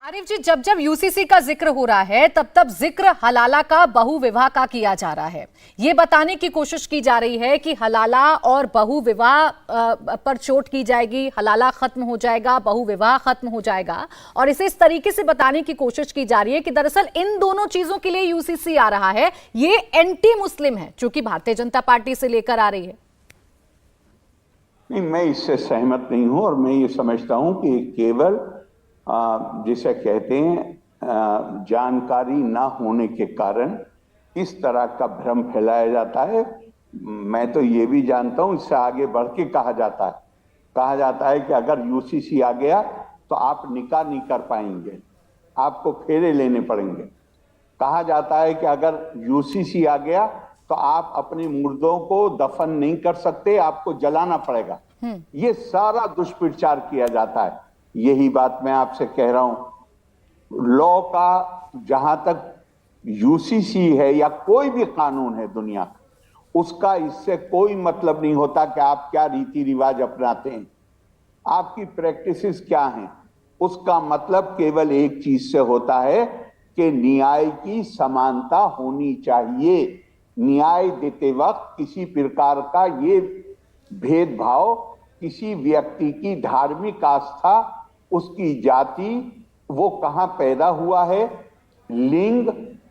आरिफ जी, जब जब यूसीसी का जिक्र हो रहा है तब तब जिक्र हलाला का बहुविवाह का किया जा रहा है। ये बताने की कोशिश की जा रही है कि हलाला और बहुविवाह पर चोट की जाएगी, हलाला खत्म हो जाएगा, बहुविवाह खत्म हो जाएगा। और इसे इस तरीके से बताने की कोशिश की जा रही है कि दरअसल इन दोनों चीजों के लिए यूसीसी आ रहा है, ये एंटी मुस्लिम है, जो कि भारतीय जनता पार्टी से लेकर आ रही है। नहीं, मैं इससे सहमत नहीं हूं और मैं ये समझता हूं कि केवल जिसे कहते हैं जानकारी ना होने के कारण इस तरह का भ्रम फैलाया जाता है। मैं तो ये भी जानता हूं, इससे आगे बढ़ के कहा जाता है कि अगर यूसीसी आ गया तो आप निकाह नहीं कर पाएंगे, आपको फेरे लेने पड़ेंगे। कहा जाता है कि अगर यूसीसी आ गया तो आप अपने मुर्दों को दफन नहीं कर सकते, आपको जलाना पड़ेगा। ये सारा दुष्प्रचार किया जाता है। यही बात मैं आपसे कह रहा हूं, लॉ का जहां तक यूसीसी है या कोई भी कानून है दुनिया का, उसका इससे कोई मतलब नहीं होता कि आप क्या रीति रिवाज अपनाते हैं, आपकी प्रैक्टिसेस क्या हैं। उसका मतलब केवल एक चीज से होता है कि न्याय की समानता होनी चाहिए। न्याय देते वक्त किसी प्रकार का ये भेदभाव, किसी व्यक्ति की धार्मिक आस्था, उसकी जाति, वो कहां पैदा हुआ है, लिंग,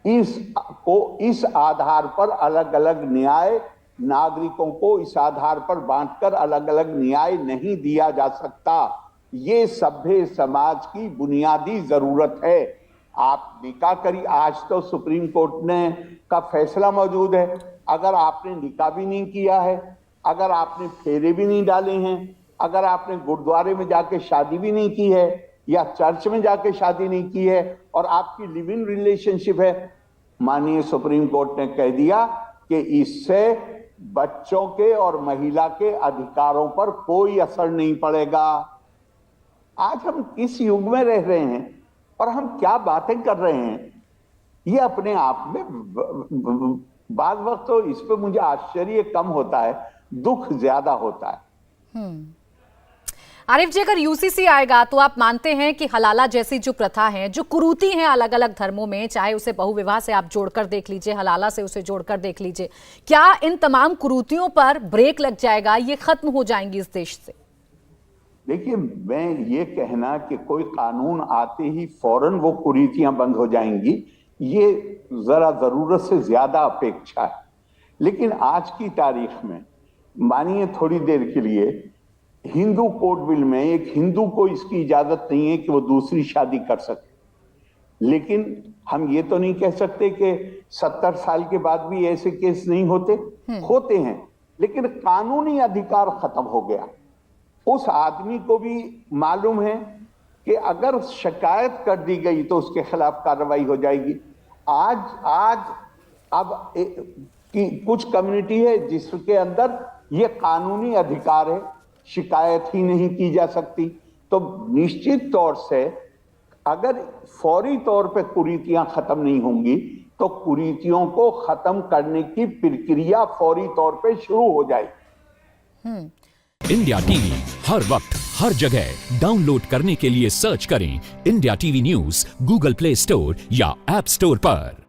इस आधार पर अलग अलग न्याय, नागरिकों को इस आधार पर बांटकर अलग अलग न्याय नहीं दिया जा सकता। ये सभ्य समाज की बुनियादी जरूरत है। आप निकाह करिए, आज तो सुप्रीम कोर्ट ने का फैसला मौजूद है, अगर आपने निकाह भी नहीं किया है, अगर आपने फेरे भी नहीं डाले हैं, अगर आपने गुरुद्वारे में जाके शादी भी नहीं की है या चर्च में जाके शादी नहीं की है और आपकी लिव इन रिलेशनशिप है, माननीय सुप्रीम कोर्ट ने कह दिया कि इससे बच्चों के और महिला के अधिकारों पर कोई असर नहीं पड़ेगा। आज हम किस युग में रह रहे हैं और हम क्या बातें कर रहे हैं, ये अपने आप में बाद वक्त तो इस पे मुझे आश्चर्य कम होता है, दुख ज्यादा होता है। आरिफ जी, अगर यूसीसी आएगा तो आप मानते हैं कि हलाला जैसी जो प्रथा है, जो कुरीति हैं अलग अलग धर्मों में, चाहे उसे बहुविवाह से आप जोड़कर देख लीजिए, हलाला से उसे जोड़कर देख लीजिए, क्या इन तमाम कुरीतियों पर ब्रेक लग जाएगा, ये खत्म हो जाएंगी इस देश से? देखिए, मैं ये कहना कि कोई कानून आते ही फौरन वो कुरीतियां बंद हो जाएंगी, ये जरा जरूरत से ज्यादा अपेक्षा है। लेकिन आज की तारीख में मानिए थोड़ी देर के लिए हिंदू कोड बिल में एक हिंदू को इसकी इजाजत नहीं है कि वो दूसरी शादी कर सके, लेकिन हम ये तो नहीं कह सकते कि 70 साल के बाद भी ऐसे केस नहीं होते हैं, लेकिन कानूनी अधिकार खत्म हो गया। उस आदमी को भी मालूम है कि अगर शिकायत कर दी गई तो उसके खिलाफ कार्रवाई हो जाएगी। आज अब कुछ कम्युनिटी है जिसके अंदर ये कानूनी अधिकार है, शिकायत ही नहीं की जा सकती। तो निश्चित तौर से अगर फौरी तौर पे कुरीतियां खत्म नहीं होंगी तो कुरीतियों को खत्म करने की प्रक्रिया फौरी तौर पे शुरू हो जाएगी। इंडिया टीवी हर वक्त हर जगह डाउनलोड करने के लिए सर्च करें India TV news Google play store या ऐप स्टोर पर।